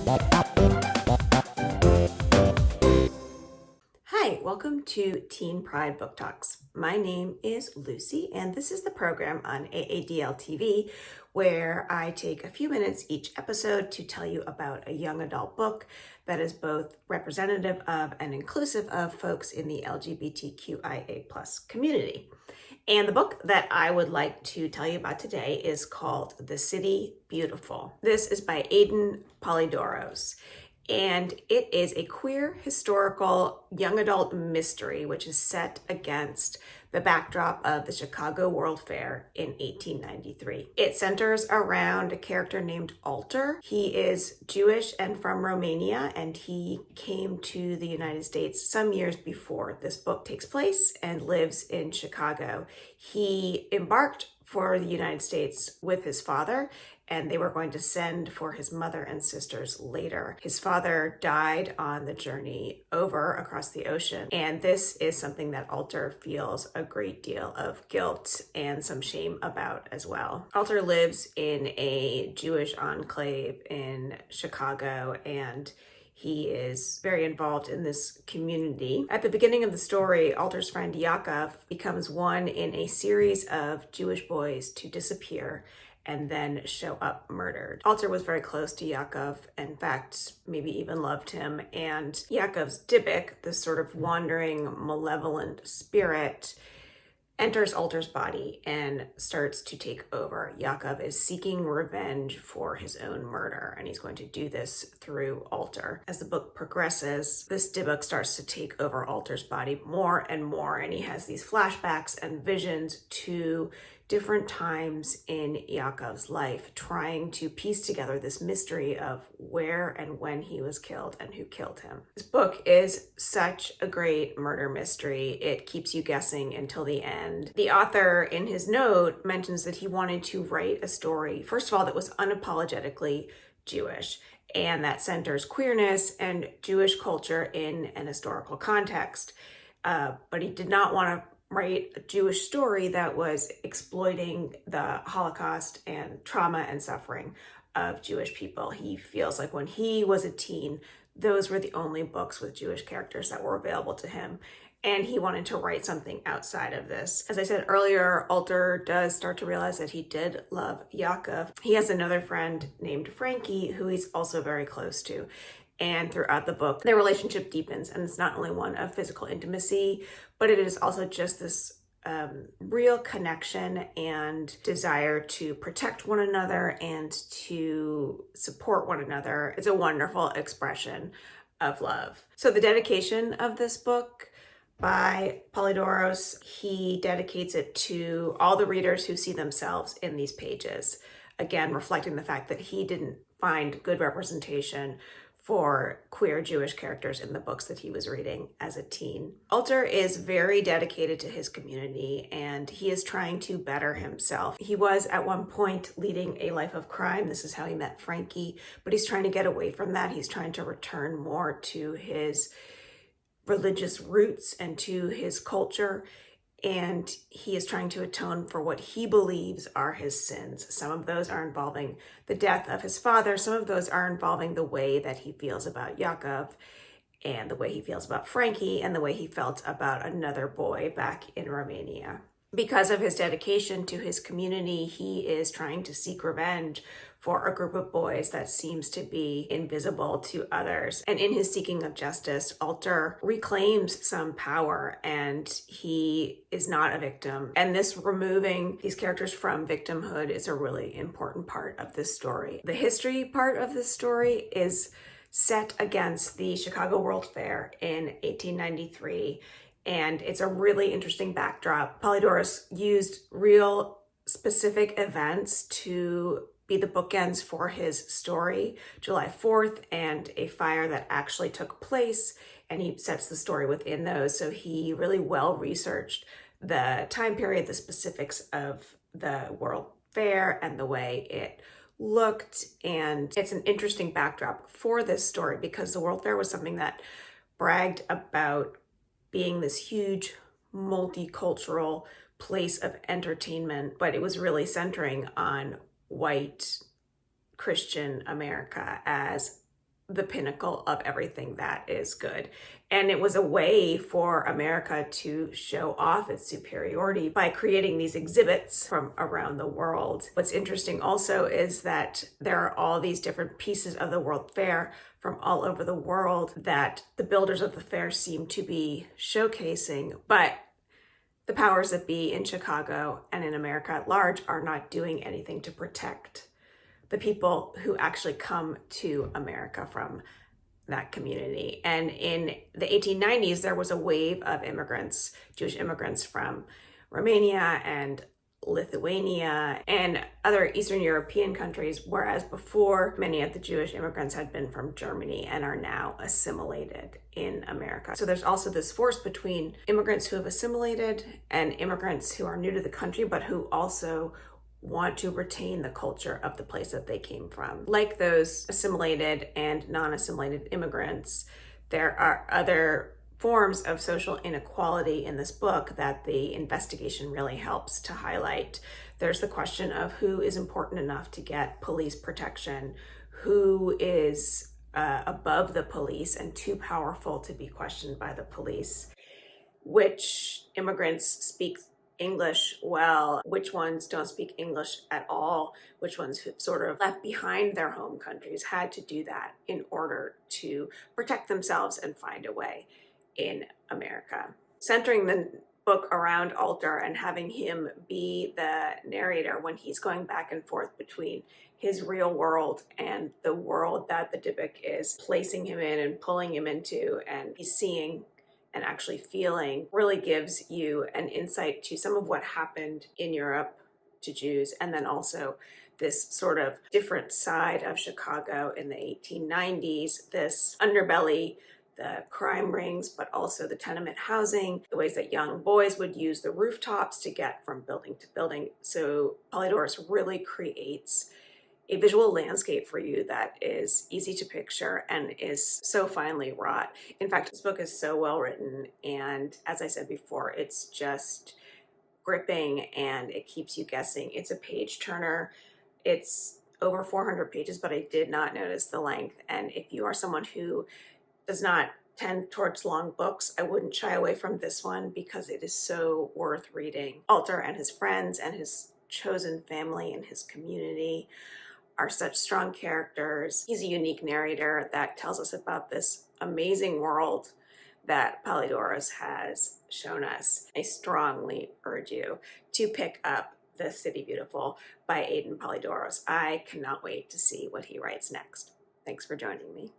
Hi, welcome to Teen Pride Book Talks. My name is Lucy, and this is the program on AADL TV where I take a few minutes each episode to tell you about a young adult book that is both representative of and inclusive of folks in the LGBTQIA+ community. And the book that I would like to tell you about today is called The City Beautiful. This is by Aden, Polydoros. And it is a queer historical young adult mystery which is set against the backdrop of the Chicago World Fair in 1893. It centers around a character named Alter. He is Jewish and from Romania, and he came to the United States some years before this book takes place and lives in Chicago. He embarked for the United States with his father, and they were going to send for his mother and sisters later. His father died on the journey over across the ocean, and this is something that Alter feels a great deal of guilt and some shame about as well. Alter lives in a Jewish enclave in Chicago, and he is very involved in this community. At the beginning of the story, Alter's friend Yaakov becomes one in a series of Jewish boys to disappear and then show up murdered. Alter was very close to Yaakov, in fact, maybe even loved him, and Yaakov's Dybbuk, this sort of wandering, malevolent spirit, enters Alter's body and starts to take over. Yaakov is seeking revenge for his own murder, and he's going to do this through Alter. As the book progresses, this Dybbuk starts to take over Alter's body more and more, and he has these flashbacks and visions to different times in Yaakov's life, trying to piece together this mystery of where and when he was killed and who killed him. This book is such a great murder mystery. It keeps you guessing until the end. The author, in his note, mentions that he wanted to write a story, first of all, that was unapologetically Jewish, and that centers queerness and Jewish culture in an historical context. But he did not want to write a Jewish story that was exploiting the Holocaust and trauma and suffering of Jewish people. He feels like when he was a teen, those were the only books with Jewish characters that were available to him, and he wanted to write something outside of this. As I said earlier, Alter does start to realize that he did love Yaakov. He has another friend named Frankie who he's also very close to. And throughout the book, their relationship deepens, and it's not only one of physical intimacy, but it is also just this real connection and desire to protect one another and to support one another. It's a wonderful expression of love. So the dedication of this book by Polydoros, he dedicates it to all the readers who see themselves in these pages. Again, reflecting the fact that he didn't find good representation for queer Jewish characters in the books that he was reading as a teen. Alter is very dedicated to his community, and he is trying to better himself. He was at one point leading a life of crime. This is how he met Frankie, but he's trying to get away from that. He's trying to return more to his religious roots and to his culture, and he is trying to atone for what he believes are his sins. Some of those are involving the death of his father. Some of those are involving the way that he feels about Yaakov and the way he feels about Frankie and the way he felt about another boy back in Romania. Because of his dedication to his community, he is trying to seek revenge for a group of boys that seems to be invisible to others. And in his seeking of justice, Alter reclaims some power, and he is not a victim. And this removing these characters from victimhood is a really important part of this story. The history part of this story is set against the Chicago World Fair in 1893. And it's a really interesting backdrop. Polydoros used real specific events to be the bookends for his story, July 4th and a fire that actually took place, and he sets the story within those. So he really well researched the time period, the specifics of the World Fair and the way it looked. And it's an interesting backdrop for this story because the World Fair was something that bragged about being this huge multicultural place of entertainment, but it was really centering on white Christian America as the pinnacle of everything that is good. And it was a way for America to show off its superiority by creating these exhibits from around the world. What's interesting also is that there are all these different pieces of the World Fair from all over the world that the builders of the fair seem to be showcasing, but the powers that be in Chicago and in America at large are not doing anything to protect the people who actually come to America from that community. And in the 1890s, there was a wave of immigrants, Jewish immigrants from Romania and Lithuania and other Eastern European countries, whereas before many of the Jewish immigrants had been from Germany and are now assimilated in America. So there's also this force between immigrants who have assimilated and immigrants who are new to the country, but who also want to retain the culture of the place that they came from. Like those assimilated and non-assimilated immigrants, there are other forms of social inequality in this book that the investigation really helps to highlight. There's the question of who is important enough to get police protection, who is above the police and too powerful to be questioned by the police, which immigrants speak English well, which ones don't speak English at all, which ones who sort of left behind their home countries had to do that in order to protect themselves and find a way in America. Centering the book around Alter and having him be the narrator when he's going back and forth between his real world and the world that the Dybbuk is placing him in and pulling him into, and he's seeing and actually feeling, really gives you an insight to some of what happened in Europe to Jews, and then also this sort of different side of Chicago in the 1890s, this underbelly, the crime rings, but also the tenement housing, the ways that young boys would use the rooftops to get from building to building. So Polydoros really creates a visual landscape for you that is easy to picture and is so finely wrought. In fact, this book is so well written, and as I said before, it's just gripping and it keeps you guessing. It's a page turner. It's over 400 pages, but I did not notice the length. And if you are someone who does not tend towards long books, I wouldn't shy away from this one because it is so worth reading. Alter and his friends and his chosen family and his community are such strong characters. He's a unique narrator that tells us about this amazing world that Polydoros has shown us. I strongly urge you to pick up The City Beautiful by Aden Polydoros. I cannot wait to see what he writes next. Thanks for joining me.